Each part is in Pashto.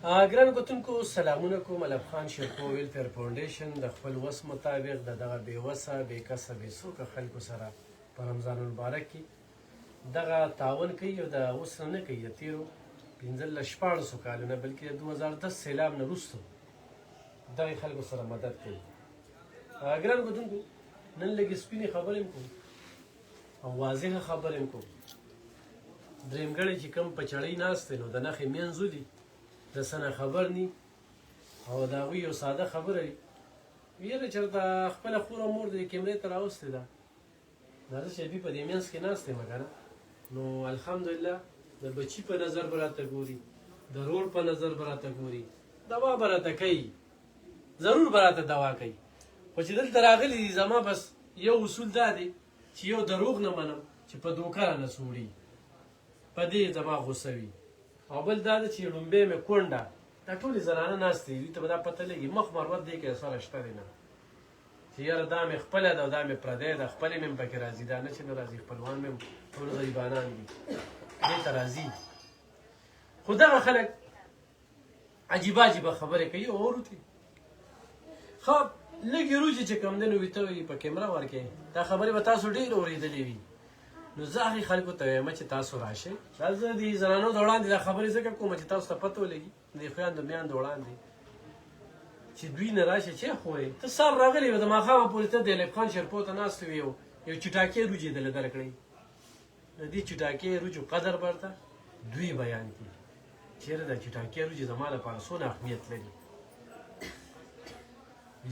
ګرانو کتونکو سلامونه کوم. علب خان شیرپو ویلفیر فاونډیشن د خپل وس مطابق د دغه بې وسه بې کسه بې څوکه خلکو سره په رمضان المبارک کې دغه تعاون کوي او د اوس نه کوي د تېرو 15-14 کالونه بلکې د 2010 سیلاب نه وروسته دغې خلکو سره مدد کوي. ګرانو کتونکو نن لږې سپینې خبرې هم کوو او واضحه خبرې هم کوو. درېمګړی چې کوم په چړۍ ناست دی نو د نښې مینځو دي د څه نه خبر ني او د هغوی یو ساده خبره وي یاره چېرته خپله خور او مور دې کیمرې ته راوستې ده دا زه چې دوی په دې منځ کې ناست یم که نه نو الحمدلله د بچي په نظر به راته ګوري د رور په نظر به راته ګوري دوا به راته کوي ضرور به راته دوا کوي خو چې دلته راغلي دي زما بس یو اصول دا دی چې یو دروغ نه منم چې په دوکه رانه سوړي په دې زما غوسه وي او بل دا ده چې لومبۍ مې کونډه دا ټولې زنانه ناستې دي دوی ته به دا پته لګي مخ مروت دی که سره شته دی نه چې یاره دا مې خپله ده او دا مې پردی ده خپلې مې هم پکې راځي دا نه چې نه راځي خپلوان مې هم ټول غریبانان دي دې ته راځي خو دغه خلک عجیبه عجیبه خبرې کوي او اورو ښه لږې روجې چې کوم دی نو ویته وي په کیمره ورکې دا خبرې به تاسو ډېر اورېدلې وي نو زه هغې خلکو ته وایم چې تاسو راشئ دا زه د زنانو د وړاندې دا خبرې ځکه کوم چې تاسو ته پته ولګي د خویندو میندو وړاندې چې دوی نه راشي چې خورې ته سر راغلی وې د ماښامه پورې ته د علب خان شیرپو ته ناست وې یو چټاکې روجې دله درکړئ د دې چټاکې روجو قدر برته دوی بیان کړي چېرې د چټاکې روجې زما لپاره څونه اهمیت لري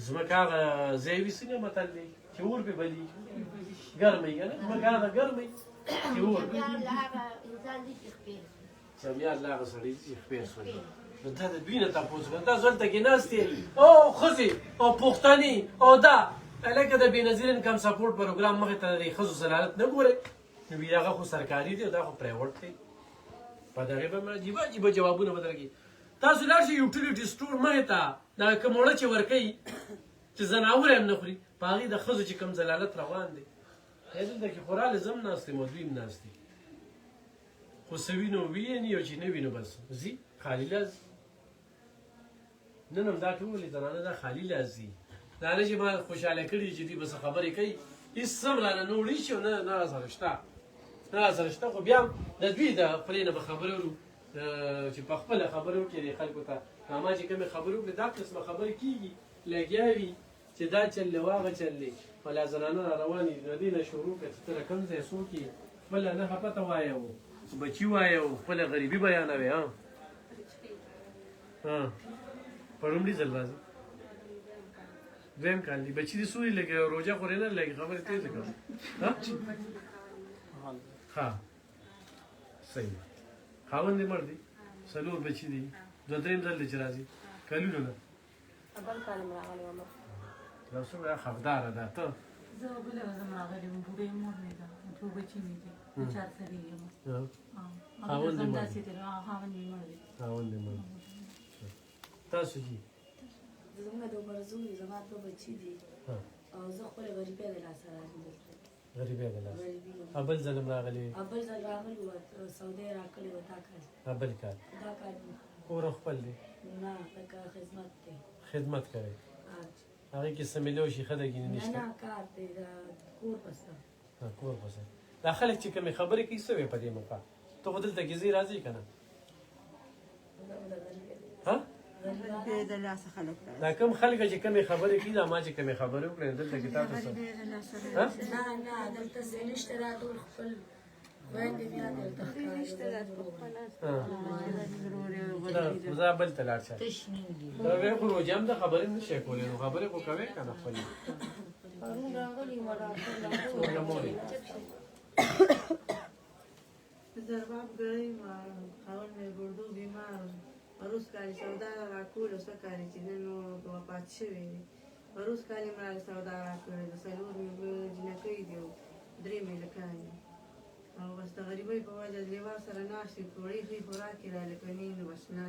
ځمکه هغه ځای وي څنګه متل دی چې اور پې بلیږي ګرمۍ که نه ځمکه هغه ګرمۍ چې اور سمیار له هغه سړي چې خپېر شولي نو دا د دوی نه تپوس کوه تاسو هلته کې ناست یې او ښځې او پښتني او دا لکه د بېنظیر انکم سپورټ پروګرام مخې ته د ښځو ضلالت نه ګورئ نو وي هغه خو سرکاري دی او دا خو پرایوټ دی په دغې به عجیبه عجیبه جوابونه به درکړي تاسو لاړ شئ یوټیلیټي سټور مخې ته دا کوم اوړه چې ورکوي چې ځناور هم نه خوري په هغې د ښځو چې کوم ضلالت روان دی دلته کې خو راله زه هم ناست یم او دوی هم ناست دي خو څه وینو ویني او چې نه وینو بس ځي خالي لاس نن هم دا ټولې زنانه دا خالي لاس ځي دا نه چې ما خوشحاله کړي چې دوی بس خبرې کوي هېڅ هم رانه نه وړي شي او نه راسره شته نه راسره شته خو بیا هم د دوی د خپلې نه به خبرې ورو چې په خپله خبرې وکړي دې خلکو ته ما چې کومې خبرې وکړي دا قسمه خبرې کېږي لګیا وي چې دا چل دی واغه چل دی ولا زنانه را روانې دي د دې نه شروع کړه چې ته له کوم ځای څوک یې خپله نښه پته وایه و بچي وایه و خپله غریبي بیانوې ها په لومړي ځل راځي دویم کال دی بچي دې سوري لګي روژه خورې نه لګي خبرې تېزه کوه ها صحیح خاوند دې مړ دی څلور بچي دي دوه درېیم ځل دی چې راځي کلونو نه بل کال هم راغلی وم یو څومره حقداره ده ته زه بله ورځ راغلی وم بوډۍ مور مې ده څو بچي مې دي چار سړي یم خاوند دې مړ دی خاوند مې مړ دی خاوند دې مړ تاسو چې زموږ د عمر زوی زما دوه بچي دي او زه خپله غریبۍ د لاسه راغلم دلته غریبۍ د لاسه بل ځل هم راغلي بل ځل راغلي وه سعودۍ راکړې وه دا کال بل کال دا کال کور خپل دی نه لکه خدمت دی خدمت کوي هغې کې څه میلو شي ښه ده ګینې نشته نه کار دی د کور پسه کور پسې دا خلک چې کومې خبرې کوي څه وی په دې موقع ته خو دلته کې ځې راځې که نه دا کوم خلک چې کومې خبرې کوي دا ما چې کومې خبرې وکړې دلته کې تاسو څه نه نه دلته څه نشته دا ټول خپل خویندې بیا دلته زه بل ته لاړ شه دا وی خو روژه هم د خبرې نه شی کولی نو خبرې خو کوې که نه خپلې زرباب ګړی خاوند مې ګردو بیمار وروس کالي سودا راکول څه کالي چې نو وفات شوی دی وروس کالي مې سودا راکړې د څلور مې جنکۍ دي او درې مې لکانې او بس د غریبۍ په وجه لیوا سره ناستې کوړۍ ښې خوراک یې رالکنې نو بس نه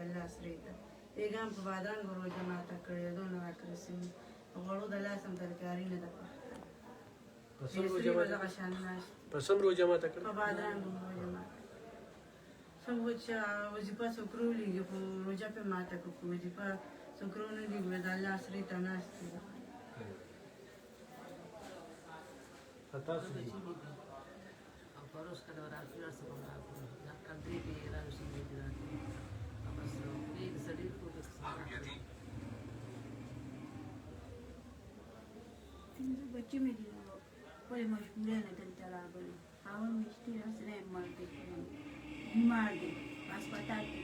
الله سرې ته پیغام په بادرنګ روژه ماته کړې دونه راکړې سوي غوړو د لاس هم ترکاري نه ده په سم روژه ماته کړې په بادرنګ روژه ماته څنګه چې وظیفه څوک راولېږي خو روژه پې ماته کړو خو وظیفه څوک رانه لېږي د الله سرې ته ناست دي تاسو دي Poros kada rakyat sekolah aku, nak country di Rasul di Rasul. Apa sih? Ini sedih tu bersama. پنځه بچي مې دي خپلې مجبورۍ نه دلته راغلي خاوند مې شتې راسره مړ دی بیمار دی هسپتال کې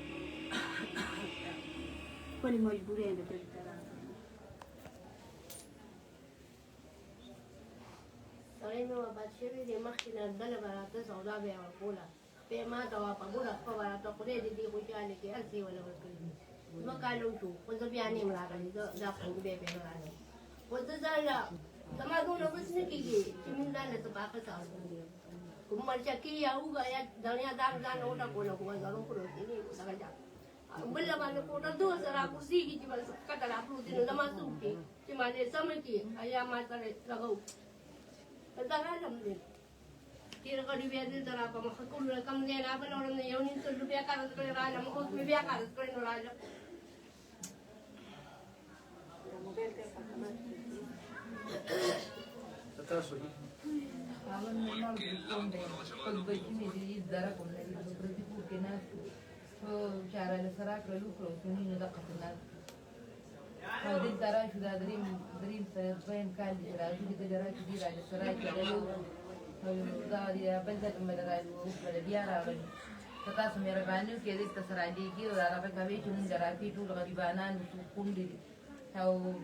خپلې مجبورۍ نه دلته راغلي سړی مې وفات شوی دی مخکې نه بله به راته سودا به یې ورکوله بیا یې ماته واپګوله خپه به راته خدای دې دې خوشحاله کړي هر څه یې وله ورکړي دي 2 کاله وشو خو زه بیا نه یم راغلی دا خو بیا پې نه راغلی خو زه ځان له زما دونه بس نه کېږي چې مونږ ځان له طباقت اورېږي کوم مرچکي یا اوږه یا دڼیا دار ځان وټکوله خو ځان وخورو دغه جا بله باندې کوټه دوه سره کوزېږي چې بس کته راپروت دي نو زما څه وکړي چې ما دې سمه کړي یا ما سره دغه دا عالم دی تیر غړي بیا دلته را په مخه کولو کم دی نه بل وړم یو نیم سل روپیا کارت کړی راغلم اوس مې بیا کارت کړی نو راغلم تاسو دي Awan memang berkonde, pagi ni di darah konde di berarti bukan so cara lesara kalau ini nak katakan. Kalau di darah sudah dream saya bayan kali darah sudah darah sudah darah serai kalau dah dia belajar mendarah pada dia rawan. Kata semua banu kiri terserai di kiri darah perkara cuma darah itu kalau di banan sukun di tahu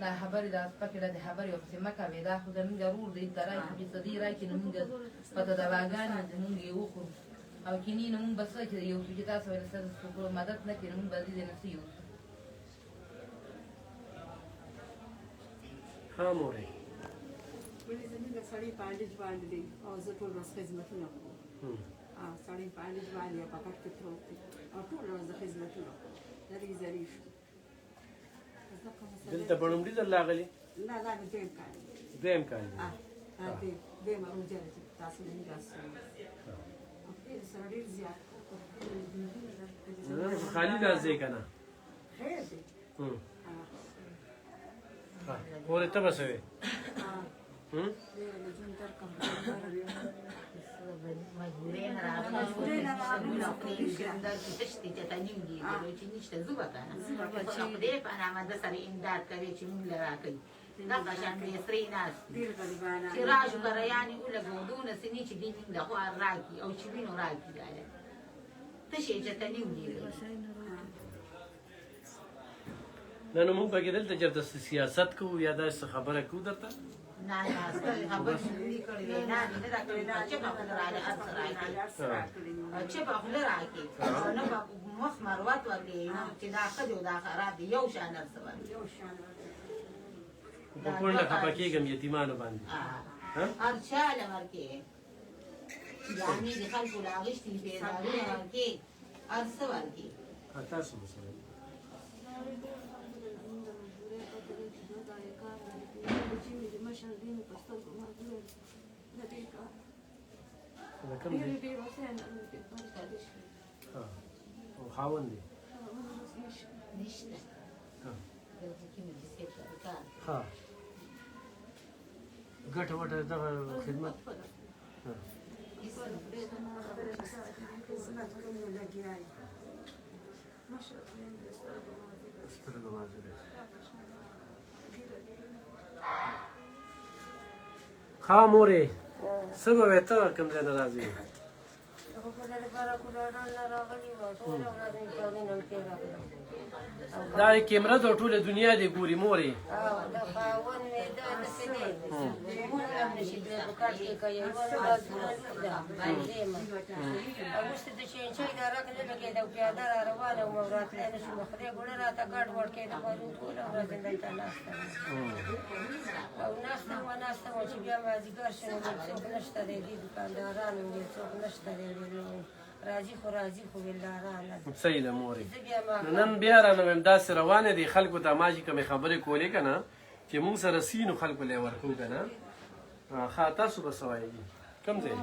لا حبري دا سپکه د حبري او څه مکه وې دا خو زمونږ ضرور دی درای چې صدی راکې نو موږ پته د واګان موږ یو خو او کینی نو موږ بس چې یو چې تاسو ورسره څه مدد نه کړو موږ بل دې نه سيو ها مورې ولې زموږ سړی پاندې باندې دی او زه ټول ورځ خدمتونه کوم سړی پاندې باندې په پټ کې پروت دی او ټول ورځ خدمتونه کوم لري ظریف دلته بڼومډي ځل راغلي نه دا دیم کار دویم کال دی دیم روزه تاسو نه راځي او په سره ډیر زیات نن خو خالي راځي کنه خیر دی ها اورې ته بسوي مجبورين راغلي امداد تشتي تتنيمدي چې نشته زوبه کنه چې دې په نامه د سره امداد کوي چې موږ لراکې دا قشان دې سري ناس چې راځو کرا یعنی ولګودونه سني چې دې موږ له خو راکی او چې وینو راکی لاله ته شي چې تنيمدي نن موږ به دلته چېرته سیاست کوو یا داسې خبره کوو درته نه خبر دې کړې نه دې دا کړې چې په خپل راځي چې په خپل راځي نو په مخ مروت ورګي چې دا خدای دا خراب یو شان سره یو شان په پورنه خپکیږم یتیمانو باندې ارشاله ورکې یعنی د خلکو لاغشتي په داري ورکې ارسه ورکې تاسو مسله او خاوند دی نشته ها ګټه وټه دغه خدمت ها مورې څه به وې ته کوم ځای نه راځې دا کیمره د ټوله دنیا دی ګوري مورې راځي خو ولدارانه صحیح ده مورې نن بیا رانه داسې روانه دي خلکو ته ما چې کومې خبرې کولې که نه چې مونږ سره سینو خلکو لی ورکوو که نه ښه تاسو به څه وایي کوم ځای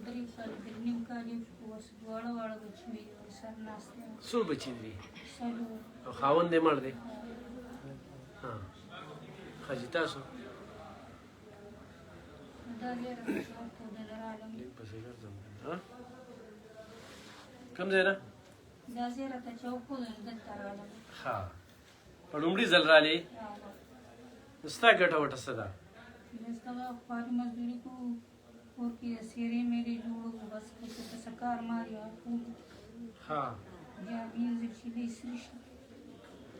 درې کال نیم کال یې اوس دواړه واړه بچي مې دي سر ناست یم څو بچي دي څلور او خاوند دې مړ دی ها ښځې تاسو دا زیره مې شوق ښودل راغلم پسې ګرځم ها کوم ځای نه دا زیره ته چې وښودل دلته راغلم ها په لومړي ځل رالې نو ستا ګټه وټه څه ده دلته به خواري مزدوري کوو کور کې سیرې میرې جوړو بس که څه کار مار یا ها بیا وینځل چې دی سري شي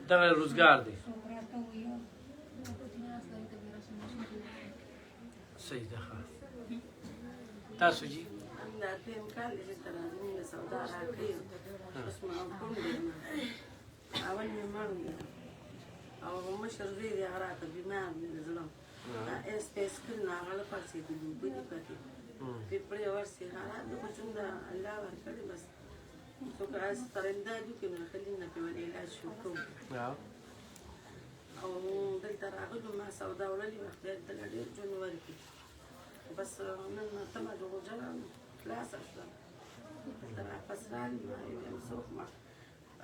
دغه روزګار دی څوک راته ووایي صحیح ده ښه تاسو جي دا دویم کال دی چې تر موږ سودا راکړې اوس ما کوم دی اول مې مړ دی او مشر زوی دی هغه راته بیمار دی د زړه دا اسپیس کړ نه هغه له پاسې د اوبه دي پکې پیپړې ورسې حالات د کوچون د الله ورکړي بس څوک راځي ترنده دي که نه خلي نه پې ولې علاج شو کوو او دلته راغلو ما سودا وړلې وه خدای دله ډېر ژوند ورکړي بس نن تمه د غوجره خلاصه شوه دلته راپس رالي ما ویم څوک ما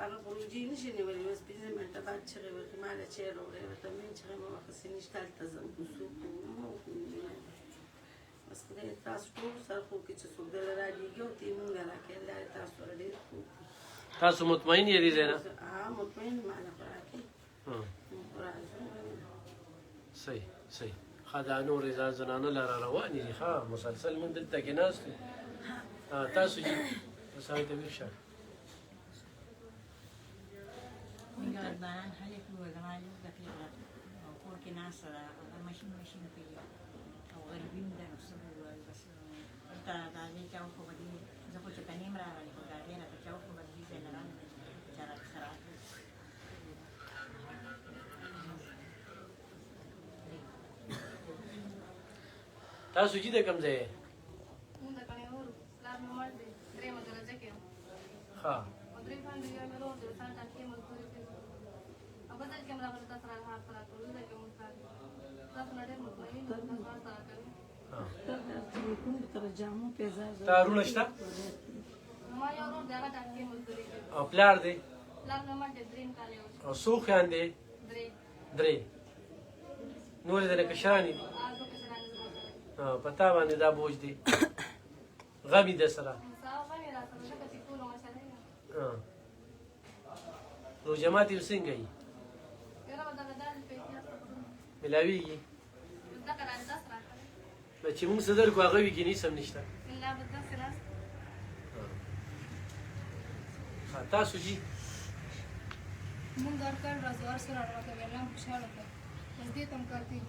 هغه پروژې نشي نیولې اوس پنځه منټه بعد چغې وکړې ما له چای راوړی ورته مې چغې مه واخیستې نشته هلته ځم کوڅو بس خدای تاسو ټول سره خو کې چې څوک دله رالېږي او ته یې مونږ راکړې الله دې تاسو سره ډېر ښه تاسو مطمئن یې دې ځای نه مطمئن ما له خو راکړې صحیح صحیح ښه دا نورې زنانه له را روانې دي ښه مسلسل مونږ دلته کې ناست یو تاسو جي بس هغې ته ویښ شه Minggu lebaran hanya keluar kemarin udah kelihatan. Kau kena salah, mesin pergi. Kau berbim dan semua bas. Kita tadi jauh kau bagi, zaman kita ni merana ni kau tadi nak jauh kau bagi jalan cara cara. تاسو جي د کوم ځای یې مونږ د کڼېور پلار مې مړ دی درېیمه درجه کې یم ښه او درې کاله بیا مې روز د وطن ټانکې مزدوري کوي او بدل کې هم راغله تاسو را هار سره کړو دلته کې مونږ کار کوو تاسو نه ډېر مطمئن یو تاسو هر سره کوي تا رونه شته ما یو ورور دی هغه ټانکې مزدوري کوي او پلار دی پلار مې مړ دی درېیم کال یې اوس او څو خویندې درې نورې د نه کشرانې دي هغه کسرانې زما سره په تا باندې دا بوج دی غمي د سره ساو غمې را سره ځکه چې ټولو مشره یم نو جماعت یې څنګه یي یاره به دغه داسې پیسې ملاویږي دغه را داس راکړی نو چې موږ څه درکړو هغه وي کې نیس هم نشته الله به داسې راست تاسو جي مونږ هر کال راځو هر سره راکوي الله مو خوشحاله کړي نږدې ته هم کار کوي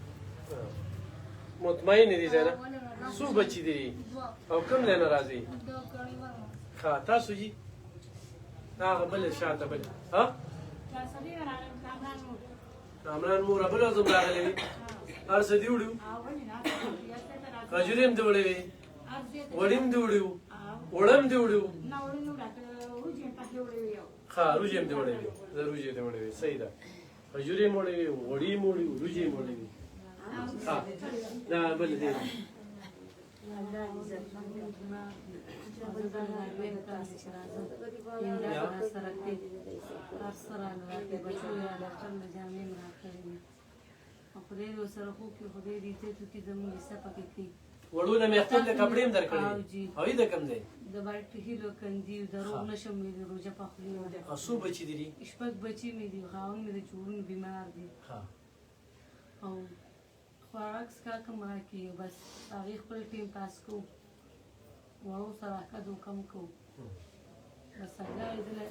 مطمئن دي ځای نه څو بچي دي او کوم ځای نه راځي دا کړی ورم ښه تاسو جي هغه بل شاته بل ها راسبي راغلم کامران مو عمران مور بل ازم راغلی وي هر څه دی وړو اول نه کجوریم دی وړې وي وړیم دی وړو وړم دی وړو نه ورنو راته روزي په جوړې یو ښه روجیم دی وړې وي زه روجې دی وړې وي صحیح ده کجورې موړې وي وړې موړې وي روجې موړې وي ها دا بل دی وړو نه مې خپل کپړې هم درکړې او یې د کوم ځای د باټ هیلو کندي دروغ نشم مې روزه په خپل او څو بچي دي شپږ بچي مې دي خاوند مې د جوړون بیمار دي ها او خوراک څکا کما کې بس هغه خپل ټیم پاس کو وو سره کدو کم کو بس هغه دې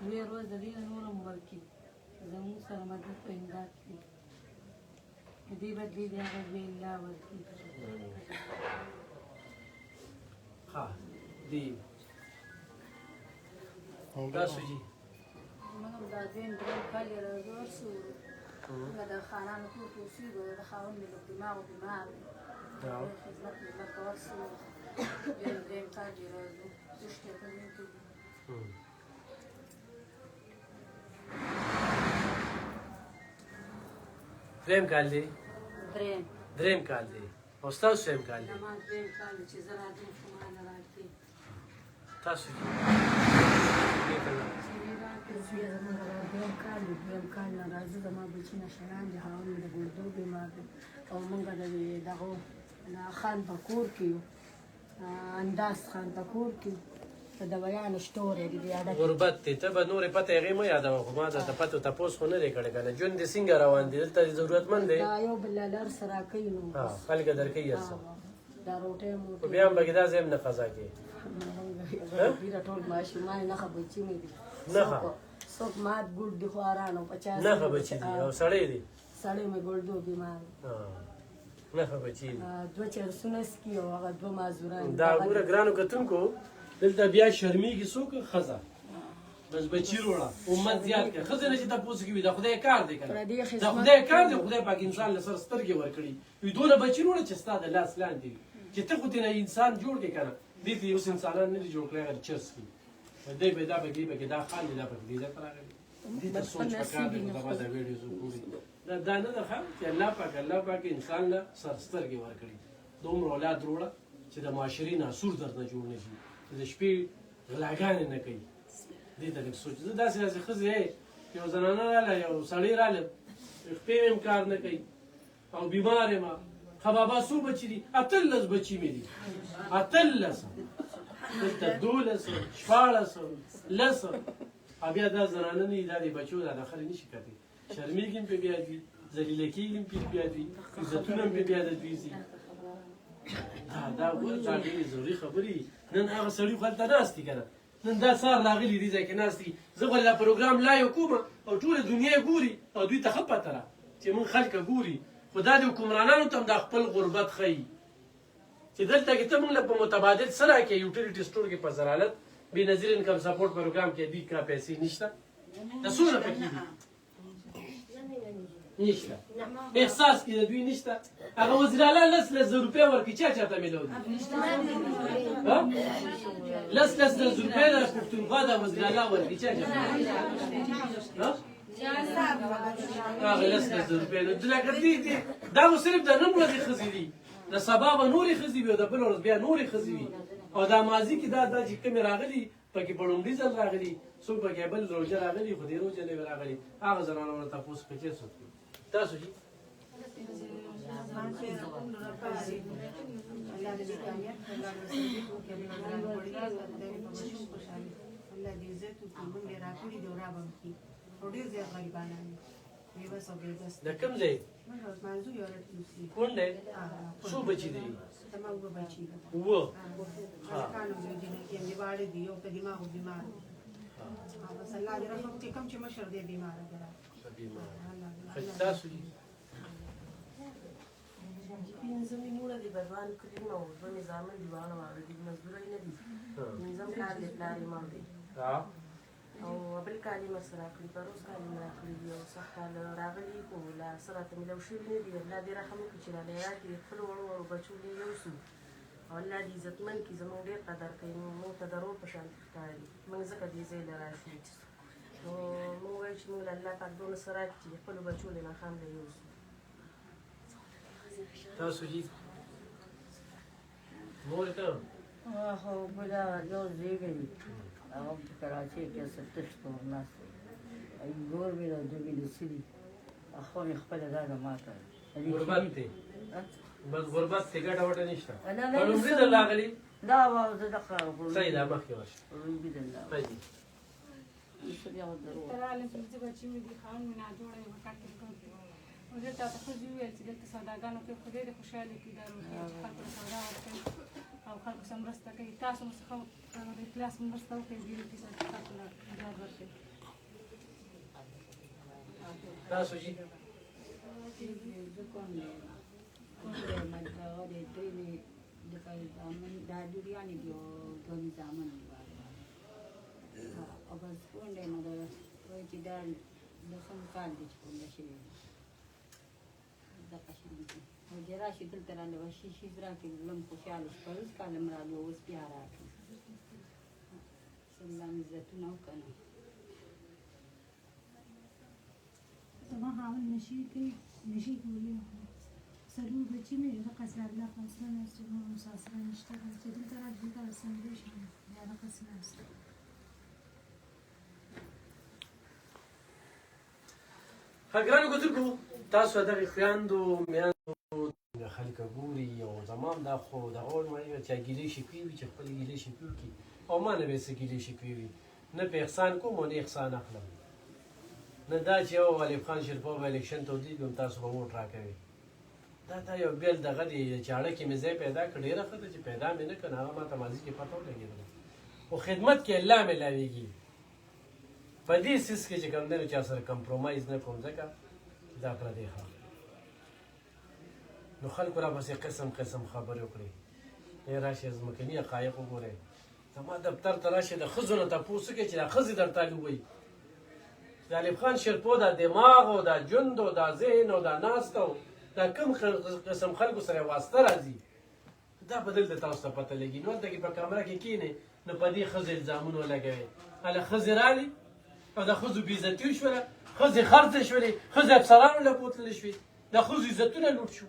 وی روز د دې نور مورکی زمو سره مدد په امداد کې دې بدلی دې هغه وی الله ورکی ها دی تاسو جي منو دا دین درې کال راځو شو دا خانان کو توسيرو دا خاون مې د دماغ بیمار خدمت مې مکور شو درې کال راځو تشته کوي دریم کال دی درې دریم کال دی او او ستاسو څه امکان دی زما دویم کال و چې زه راځم خو ما نه راکړي تاسو دویم کال نه راځي زما بچي نشران دي هغه مې د ګردو بیمار دی او موږ د دغه خان په کور کې یو انداز خان په کور کې په دوايانو شتورې دي غربت دی ته به نورې پته هغې مه یادوه خو ما درته پته تپوس خو نه دی کړی که نه ژوند دې څنګه روان دی دلته ضرورتمند دی دا یو بل لر سره کوي نو خلک درکوي هر څه دا روټۍ خو بیا هم پکې دا ځای هم نه قضا کوي موټې ټول ماشومان نښه بچي مې دي نښه څوک مات ګوډ دي خوارانو 50 نښه بچي دي او سړی دی سړی مې ګردو بیمار نښه بچي دي دوه چرسونه سکي او هغه دوه مازوران دا ګوره ګرانو کتونکو دلته بیا شرمېږي څوک ښځه بس بچي روړه امت زیات کړه ښځې نه چې تپوس کوي دا خدای کار دی که نه دا خدای کار دی خدای پاک انسان له سر سترګې ورکړي وي دونه بچي روړه چې ستا د لاس لاندې وي چې ته خو تېنه انسان جوړ کړې که نه دې ته اوس انسانان نه دي جوړ کړی هغه چرس کړي دی به دا پکې پکې دا خال دی دا پکې دې ځای ته راغلی دې ته سوچ پکار دی خو دا ویډیوز وګوري دا نه ده ښه چې الله پاک انسان له سر سترګې ورکړي دومره اولاد روړه چې د معاشرې ناسور درنه جوړ نه شي د شپې غلاګانې نه کوي دې ته لږ سوچ زه داسې ښځې یو زنانه راله یو سړی راله شپې مې هم کار نه کوي او بیمار یم ښه بابا څو بچي دي 18 بچي مې دي 18 دلته 12 14 10 بیا دا زنانه نه دا د بچو دا خلک نشي کولی شرمېږي هم پې بیا دوي ذلیله کېږي هم پې بیا دوي عزتونه هم پې بیا د دوی ځي دا ګوره دا ډېرې ضروري خبرې نن هغه سړي خو هلته ناست دي که نه نن دا سهار راغلي دې ځای کې ناست دي زه خو دا پروګرام لایو کوم او ټوله دنیا یې ګوري او دوی ته ښه پته ده چې موږ خلکه ګوري خو دا د حکمرانانو ته هم دا خپل غربت ښیي چې دلته کې ته موږ له په متبادل څه راکړې یوټیلیټي سټور کې په زرالت بې نظیر انکم سپورټ پروګرام کې دوی کا پیسې نشته دا څومره پکې دي نشته احساس کې د دوی نشته هغه وزیراعلی 10,000 روپۍ ورکړي چا چاته میلاو دي 10,000 روپۍ د پښتونخوا د وزیراعلی ورکړي چا چاته هغه 10,000 روپۍ نو لکه دې دا خو صرف د نن ورځې ښځې دي د سبا به نورې ښځې وي او د بل ورځ بیا نورې ښځې وي او دا ماضي کې دا چې کومې راغلي پکې په لومړي ځل راغلي څوک پکې بل روژه راغلي خو دې روژه نه وي راغلي هغه زنانو نه تپوس کوي چې څوک تاسو جي د کوم ځای کوم دی څو بچي دي اووه تاسو جي پنځم موږ د بدوان کلی نو په نظام دی باندې باندې د مزدوري نه دي پنځم کال د پلان ما دی او بل کالي مسره کړی پروس کالي ما کړی او سخت راغلی کو لا سره ته ملو شي نه دی الله دې رحم وکړي چې لا راځي خپل ورو بچو دې یو سو او الله دې عزتمن کی زموږ ډېر قدر کوي نو ته درو په شان ښکاري موږ ځکه دې ځای لراشي نو موږ وایو چې موږ الله پاک دونه سره چې خپل بچو له خام دی یو سو تاسو جي مور ته هو بلا یو زیږی هغه په کراچۍ کې ستش په ناس ای ګور مې د دوی د سړي اخو مې خپل دا ماته غربت دی بس غربت ته ګټه وټه نشته لومړي ځل راغلي دا واو زه دغه صحیح ده مخکې ورشه بسم الله تراله چې بچی مې دي خان مې نه جوړه یو کټ کوم او زه تاسو خو جوړ چې د سوداګانو کې خو دې خوشاله کیدار او خلکو سودا ورکړي او خلکو سم راسته کوي تاسو مو څه د کلاس مرسته وکړي دې چې تاسو لا جواب ورکړي تاسو جي زه کوم نه مدرسه د دې د کای ځامن د جوړیانې دی او د ځامن دی او بس پونډه نه ده وای چې دا د کوم کال دي چې کوم شي دا پښې او جرا شي دلته راځي وشي شي راکې لم خوشاله شپږ کال مراد اوس بیا راکې سلام عزتونه وکړه زما خاوند نشي کوي نشي کولی څلور بچي مې دقسې الله فاصله ناست یم، نور مسافره نشته چې دلته راځي دلته راستنېدی شم بیا دقسې ناست یم. ګرانو کتونکو تاسو دغه خویندو میندو خلک ګوري او زمام دا خو دغه وایي چې ګیلې شکوي وي چې خپلې ګیلې شکوي وکړي او ما نه به یې څه ګیلې شکوي وي نه په احسان کوم او نه احسان اخلم نه دا چې یو غالب خان شیرپور به الیکشن ته ودرېږم تاسو به ووټ راکوئ دا یو بیل دغه دی چاړه کې مې ځای پیدا کړ ډېره ښه ده چې پیدا مې نه کړ هغه ما ته ماضي کې پته ولګېدله خو خدمت کې الله میلاویږي په دې سیس کې چې کوم دی نو چا سره کمپرومایز نه کوم ځکه دا پردی ښه نو خلکو راپسې قسم قسم خبرې وکړې ای راشئ ځمکني حقایق وګورئ زما دفتر ته راشئ د ښځو نه تپوس وکړئ چې دا ښځې درته ووایي غالب خان شیرپور دا دماغ او دا ژوند او دا ذهن او دا ناسته او دا کوم قسم خلکو سره واسطه راځي دا به دلته تاسو ته پته لګي نو هلته کې په کمره کې کښېنئ نو په دې ښځې الزامونه ولګوئ هله ښځې رالي او د ښځو بېعزتي وشوله ښځې خرڅې شولې ښځې افسرانو له بوتلې شوې د ښځو عزتونه لوټ شو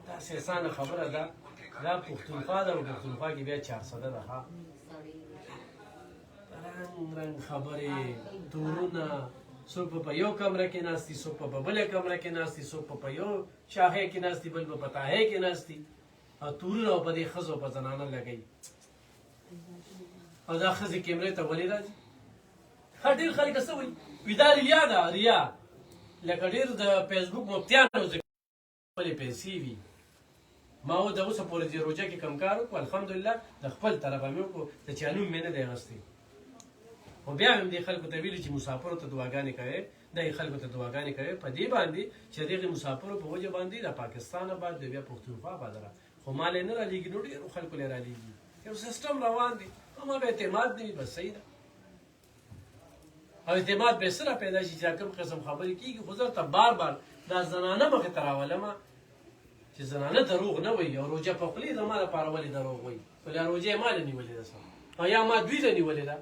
داسې اسانه خبره ده دا پښتونخوا ده او پښتونخوا کې بیا 400 ده ښه رنګ رنګ خبرې تورونه څوک په یو کمره کې ناستي څوک په بله کمره کې ناستي څوک په یو شاخې کې ناستي بل په تاهې کې ناستي او تورونه په دې ښځو په زنانه لګوي او دا ښځې کیمرې ته ولې راځي ډېر خلک څه وایي وي دا ریا ده ریا لکه ډېر د فیسبوک مفتیانو خپلې پیسې وي ما و د اوسه پورې دې روژه کې کم کار وکړو الحمدلله د خپل طرفه مې وکړو د چا نوم مې نه دی اخیستی خو بیا هم دې خلکو ته ویلي چې مسافرو ته دعاګانې کوئ دې خلکو ته دعاګانې کوئ په دې باندې چې دغې مسافرو په وجه باندې د پاکستان آباد د بیا پښتونخوا آباد را خو مال یې نه رالېږي نو ډېرو خلکو یې رالېږي یو سیسټم روان دی ما به اعتماد نه وي بس صحیح ده او اعتماد به سره پیدا شي چې کوم قسم خبرې کېږي خو زه ته بار بار دا زنانه مخې ته راولمه چې زنانه دروغ نه وایي او روژه په خولې زما لپاره ولې دروغ وایي ولې روژه یې ما له نیولې ده سم او یا ما دوی له نیولې ده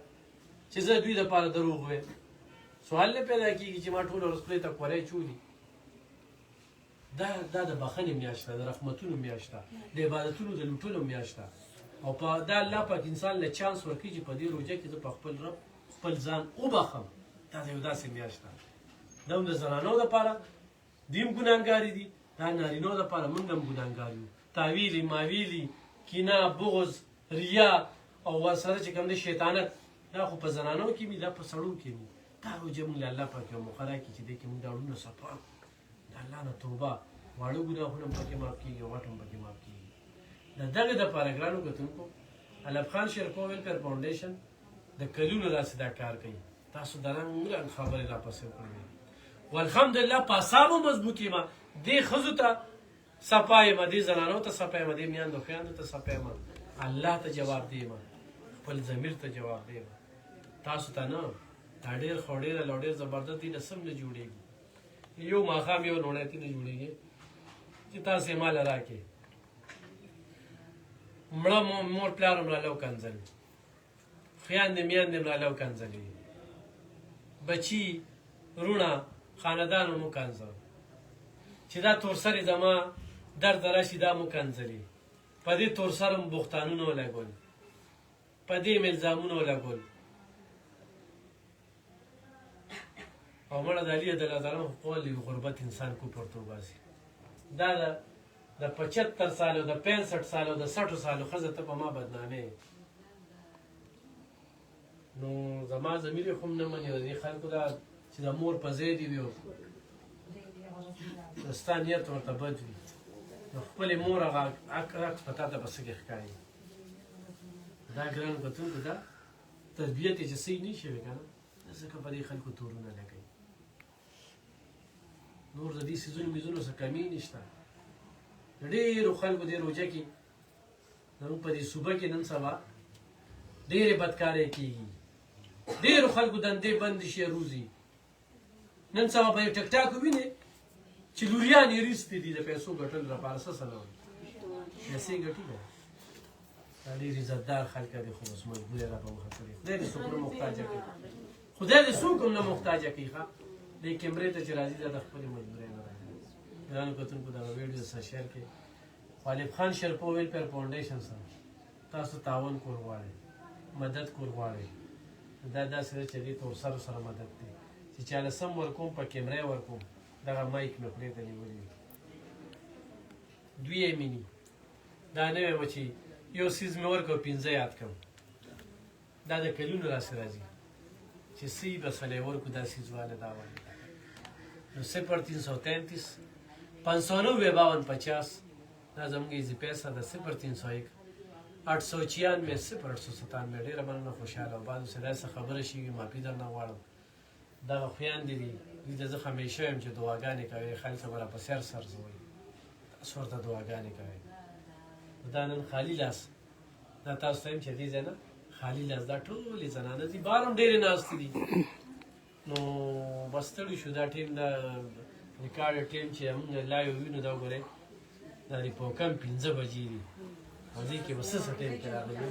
چې زه دوی دپاره دروغ وایم سوال نه پیدا کېږي چې ما ټوله ورځ خولې ته کوری چولي دا د بخښنې میاشت ده د رحمتونو میاشت ده د عبادتونو د لوټلو میاشت ده او په دا الله پاک انسان له چانس ورکوي چې په دې روژه کې زه په خپل رب خپل ځان وبخم دا د یو داسې میاشت ده دا هم د زنانو دپاره دوی هم ګناهګارې دي دا نارینو دپاره موږ هم ګناهګار یو تاویلي ماویلي کینه بغض ریا او ورسره چې کوم دی شیطانت دا خو په زنانو کې وي دا په سړو کې وي دا روژه موږ له الله پاک یو مقرره کړي چې دی کې موږ دا اړونه صفا د الله نه توبه واړه ګناهونه هم پکې معاف کېږي غټ هم پکې معاف کېږي د دغې دپاره ګرانو کتونکو علب خان شیرپور ویلفیر فاونډیشن د کلونو داسې دا کار کوي تاسو د رنګ رنګ خبرې راپسې وکړئ و الحمدلله په اعصابو مضبوط یم دې ښځو ته صفا یم دې زنانو ته صفا یم دې میندو خویندو ته صفا یم الله ته جواب دیم خپل ضمیر ته جواب دیم تاسو ته نه دا ډېر خو ډېره لو ډېر زبردست دي نه سم نه جوړېږي یو ماښام یو لوڼیتي نه جوړېږي چې تاسو یې ماله راکړې مړه مور پلار هم راله وکنځلي خویندې میندې هم راله وکنځلي بچي رونه خاندان هم وکنځل چې دا تورسرې زما درد راشي دا مو کنځلي په دې تورسر هم بوختانونه ولګول په دې هم الزامونه ولګول او مړه د علي عدالتالله قول دی غربت انسان کو پرته وباسي دا د 75 سالو د 65 سالو د 60 سالو ښځه ته په ما بدنامې نو زما ضمیر یې خو هم نه مني او دې خلکو دا چې د مور په ځای دي وي د ستا نیت ورته بد وي نو خپلې مور هغه عکس په تا ته به څه ښکاري دا ګران کتونکو دا تربیت یې چې صحیح نه شوی که نه ځکه په دې خلکو تورونه لګوي نور د دې سیزونو میزونو څه کمي نشته د ډېرو خلکو دې روژه کې زموږ په دې صوبه کې نن سبا ډېرې بدکارۍ کېږي ډېرو خلکو دندې بندې شي روزي نن سبا په یو ټک ټاک ووینې چې لوریانې ریستې دي د پیسو ګټلو لپاره څه سره پیسې ګټي ده دا ډېر عزتدار خلک دي خو اوس مجبورې را په مخه کړې خدای دې څوک نه محتاجه کوي خدای دې څوک هم نه محتاجه کوي ښه دې کیمرې ته چې راځي دا د خپلې مجبورۍ نه راځي ګرانو کتونکو دغه ویډیو سره شیر کړئ. غالب خان شرپو ویلفیر فاونډیشن سره تاسو تعاون کول غواړئ، مدد کول غواړئ، دا داسې ده چې دې ته ورسره سره مدد دی چې چاله سم ورکوم په کیمره یې ورکوم. دغه مایک مې خولې ته نیولی وي، دوی یې مینی. دا نه وایم چې یو څیز مې ورکړ 15 یاد کړم. دا د کلونو راسې راځي چې څه یې بسلی ورکړو دا څیز واله دا واله. نو 0333 590 5250 دا زموږ ایزي پیسه ده. 0301 896 0897. ډېره مننه، خوشحاله او بعضو سره داسې خبره شوي معافي درنه غواړم. دغه خویندې دي، دوی ته زه همیشه وایم چې دعاګانې کوئ، خلک به راپسې هر سرزوئ، تاسو ورته دعاګانې کوئ. دا نن خالي لاس، دا تاسو ته وایم چې دې ځای نه خالي لاس، دا ټولې زنانه دي، بار هم ډېرې ناستې دي. نو بس ستړي شو. دا ټیم د ریکارډ ټیم چې موږ لایو وینو دا وګورئ، دا ریپوکم 15 بجې دي او دې کې به څه ټیم کې راغلي،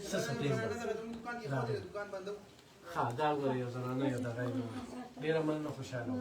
څه ټیم به ښه دا وګورئ. یو زنانه یو دغه ډېره مننه، خوشحاله